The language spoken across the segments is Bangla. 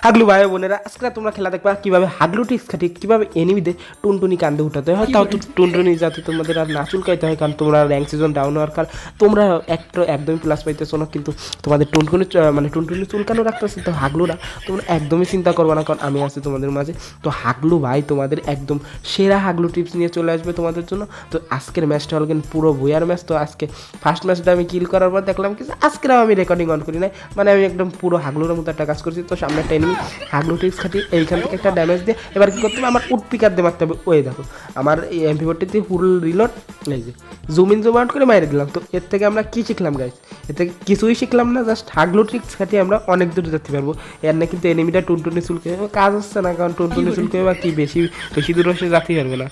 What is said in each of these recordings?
হাগলু ভাই বোনেরা আজকে তোমরা খেলা দেখবা কিভাবে হাগলু ট্রিক্স খাটি কিভাবে এনিমিদের টুনটুনি কান্দে উঠাতে হয়, তাও তো টুনটুনি যাতে তোমাদের আর না চুলকাইতে হয়, কারণ তোমরা র্যাঙ্ক সিজন ডাউন হওয়ার কারণ তোমরা একদমই প্লাস পাইতেছো না, কিন্তু তোমাদের টুনটুনি মানে টুনটুনি চুলকানো রাখতেছে। তো হাগলুরা তোমরা একদমই চিন্তা করবে না, কারণ আমি আছি তোমাদের মাঝে। তো হাগলু ভাই তোমাদের একদম সেরা হাগলু টিপস নিয়ে চলে আসবে তোমাদের জন্য। তো আজকের ম্যাচটা হল কিন্তু পুরো বইয়ার ম্যাচ। তো আজকে ফার্স্ট ম্যাচটা আমি কিল করার পর দেখলাম কি আজকের আমি রেকর্ডিং অন করি নাই, মানে আমি একদম পুরো হাগলুর মতো একটা কাজ করছি। তো সামনে একটা এনিমি হাগলু ট্রিক্স খাটি এইখান থেকে একটা ড্যামেজ দিয়ে এবার কী করতে হবে, আমার উড পিকার দিয়ে মারতে হবে। ওই দেখো আমার এই MP40 ফুল রিলোড, এই যে জুম ইন জুম আউট করে মাইরে দিলাম। তো এর থেকে আমরা কী শিখলাম গাইস? এর থেকে কিছুই শিখলাম না, জাস্ট হাগলু ট্রিক্স খাটি আমরা অনেক দূর যেতে পারবো। এর না কিন্তু এনিমিটা টুনটুনি চুলকে কাজ হচ্ছে না, কারণ টুনটুনি চুলকে বা কি বেশি বেশি দূর এসে যেতেই পারবে না।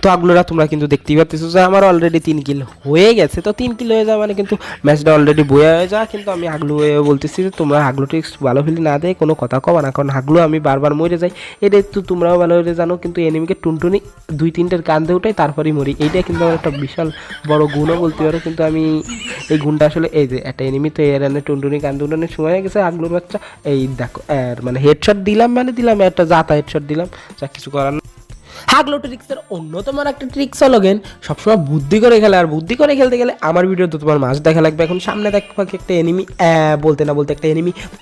তো আগলোরা তোমরা কিন্তু দেখতেই পাচ্ছ যে আমার অলরেডি 3 কিল হয়ে গেছে। তো 3 কিল হয়ে যাওয়া মানে কিন্তু ম্যাচটা অলরেডি বয়ে হয়ে যাওয়া। কিন্তু আমি হাগলু বলতেছি যে তোমরা হাগলু ট্রিক্স ভালো ফেলি না দেয় কোনো কথা কবা না, কারণ হাগলু আমি বারবার মরে যাই, এটা একটু তোমরাও ভালো করে জানো। কিন্তু এনিমিকে টুনটুনি 2-3টের কান্দে উঠাই তারপরেই মরি, এইটা কিন্তু আমার একটা বিশাল বড় গুণও বলতে পারো। কিন্তু আমি এই গুণটা আসলে এই যে একটা এনিমি তো এর এনে টুনটুনি কান্দে উঠানোর সময় হয়ে গেছে হাগলুর বাচ্চা। এই দেখো আর মানে হেডশট দিলাম, মানে দিলাম একটা জাতা হেডশট দিলাম, যা কিছু করার। হাগলু ট্রিক্সের অন্যতম একটা ট্রিক্স হলো গেন সবসময় বুদ্ধি করে খেলে, আর বুদ্ধি করে খেলতে গেলে আমার ভিডিও তো তোমার মাছ দেখা লাগবে। এখন সামনে দেখবা একটা এনিমি বলতে না বলতে একটা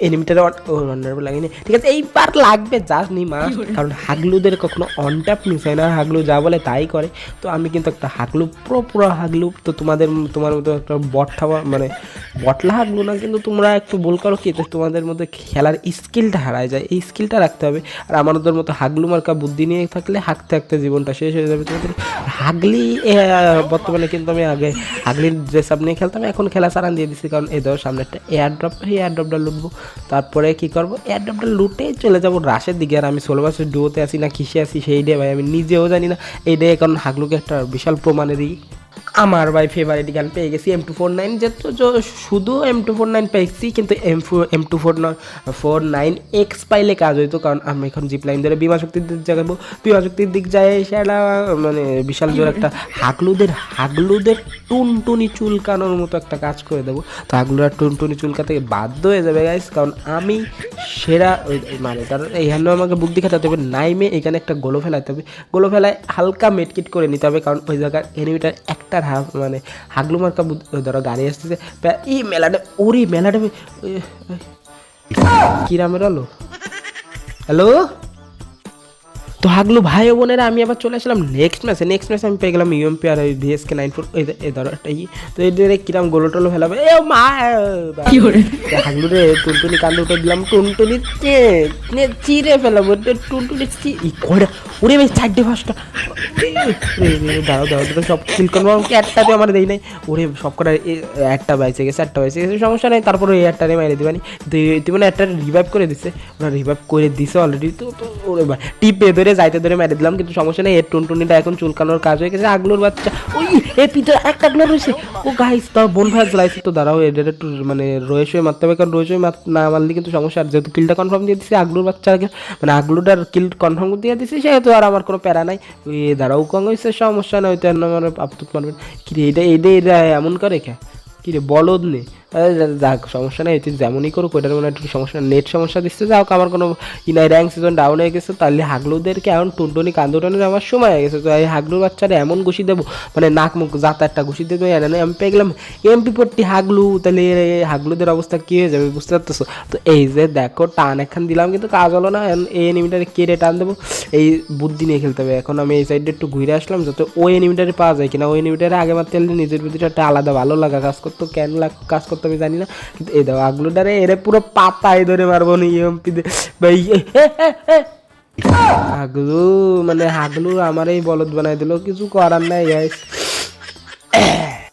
এনিমিটার অনারেবল লাগেনি, ঠিক আছে এইবার লাগবে জাস্ট নি মাছ, কারণ হাগলুদের কখনো অন ট্যাপ মিস হয় না, হাগলু যা বলে তাই করে। তো আমি কিন্তু একটা হাগলু পুরো হাগলু। তো তোমার মতো একটা মানে বটলা হাগলু না, কিন্তু তোমরা একটু বল করো কি তোমাদের মধ্যে খেলার স্কিলটা হারায় যায়, এই স্কিলটা রাখতে হবে। আর আমাদের মতো হাগলু মার্কা বুদ্ধি নিয়ে থাকলে হাঁকতে হাঁকতে জীবনটা শেষ হয়ে যাবে তোমাদের। হাগলি বর্তমানে কিন্তু আমি আগে হাগলির ড্রেস আপ নিয়ে খেলতাম, এখন খেলা চালান দিয়ে দিচ্ছি, কারণ এই ধরো সামনে একটা এয়ারড্রপ, এই এয়ারড্রপটা লুটবো, তারপরে কী করবো এয়ারড্রপটা লুটে চলে যাবো রাশের দিকে। আর আমি 16 বছর ডুয়োতে আসি না কিসে আসি সেই ডে ভাই আমি নিজেও জানি না, এই ডে কারণ হাগলুকে একটা বিশাল প্রমাণেরই আমার ভাই ফেভারিট গান পেয়ে গেছি M249, যেহেতু শুধু M249 পেয়েছি, কিন্তু M249X পাইলে কাজ হইতো, কারণ আমি এখন জিপ লাইন ধরে বিমা শক্তির দিক যাবো, বিমা শক্তির দিক যায় সেটা মানে বিশাল জোর একটা হাগলুদের টুনটুনি চুলকানোর মতো একটা কাজ করে দেবো। তো হাগলুরা টুনটুনি চুলকা থেকে বাধ্য হয়ে যাবে গাইস, কারণ আমি সেরা মানে তার এইখানে আমাকে বুদ্ধি খাটাতে হবে। নাইমে এখানে একটা গোলো ফেলাতে হবে, গোলো ফেলায় হালকা মেটকিট করে নিতে হবে, কারণ ওই জায়গার এনিমিটার একটা মানে হাগলু মার্কা ধরো গাড়ি আসতেছে এই মেলাটা ওরে মেলাটা কিরামের হলো। হ্যালো তো হাগলু ভাই ও বোনেরা আমি আবার চলে আসলাম নেক্সট ম্যাচে আমি পেয়ে গেলাম UMP আর ওই VSK94 এই ধরো একটা তো এই কিরাম গোলো টোলো ফেলাবে এ মা হাগলু রে টুনটুনি কান্দে উঠে দিলাম, টুনটুনি চিরে ফেলাবো টুনটুনি কয়টা ওরে ভাই 4-5টা দাঁড়াও সব কিল করবো, একটাতে আমার দেই নাই ওরে সব কটা একটা বাইচে গেছে সমস্যা নেই, তারপরে এই একটারে মাইরে দিবানি। মানে একটা রিভাইভ করে দিচ্ছে, ওরা রিভাইভ করে দিছে অলরেডি। তো ওরে ভাই টিপে ধরে যাইতে ধরে মেরে দিলাম, কিন্তু সমস্যা নেই, এর টুনটুনিটা এখন চুলকানোর কাজ হয়ে গেছে। আগলোর বাচ্চা ওই এর পিঠে একটা আগলো রয়েছে, ও গাইস তার বোন ভাই জ্বলাইছে। তো দাঁড়াও এদের একটু মানে রয়েছে মারতে হবে, কারণ রয়েছে না মারলে কিন্তু সমস্যা। আর যেহেতু কিলটা কনফার্ম দিয়ে দিচ্ছে আগলোর বাচ্চাকে, মানে আগলোটার কিল কনফার্ম দিয়ে দিচ্ছে, সেহেতু আর আমার কোনো প্যারা নাই। ওই দাঁড়াও কং হয়েছে সমস্যা নয়, তো আমার আপতুক মারবেন কিরে এটা এমন করে খা কিরে বলদ নেই যাক সমস্যা নেই, তুই যেমনই করুক ওইটার মনে একটু সমস্যা নেট সমস্যা দিচ্ছে। যাক আমার কোনো র্যাঙ্ক সিজন ডাউন হয়ে গেছে, তাহলে হাগলুদেরকে এখন টুনটুনি কান্দুটানোর আমার সময় হয়ে গেছে। তো এই হাগলুর বাচ্চারা এমন ঘুষি দেবো মানে নাক মুখ যাতা একটা ঘুষি দেবো এনে আমি পেয়ে গেলাম MP40 হাগলু, তাহলে হাগলুদের অবস্থা কী হয়ে যাবে বুঝতে পারতেছো? তো এই যে দেখো টান একখান দিলাম কিন্তু কাজ হলো না, এই এনিমিটারে কেড়ে টান দেবো, এই বুদ্ধি নিয়ে খেলতে হবে। এখন আমি এই সাইডে একটু ঘুরে আসলাম যাতে ওই এনিমিটারে পাওয়া যায় কিনা, ওই এনিমিটারে আগে মারতে হলে নিজের ভিতরে একটা আলাদা ভালো লাগা কাজ করতো, কেন কাজ করতো আমি জানি না, কিন্তু এই দাও আগলুটারে এরে পুরো পাতায় ধরে মারবো না EMP দিয়ে ভাই। হাগলু মানে হাগলু আমার এই বলদ বানাই দিল, কিছু করার নাই গাইস।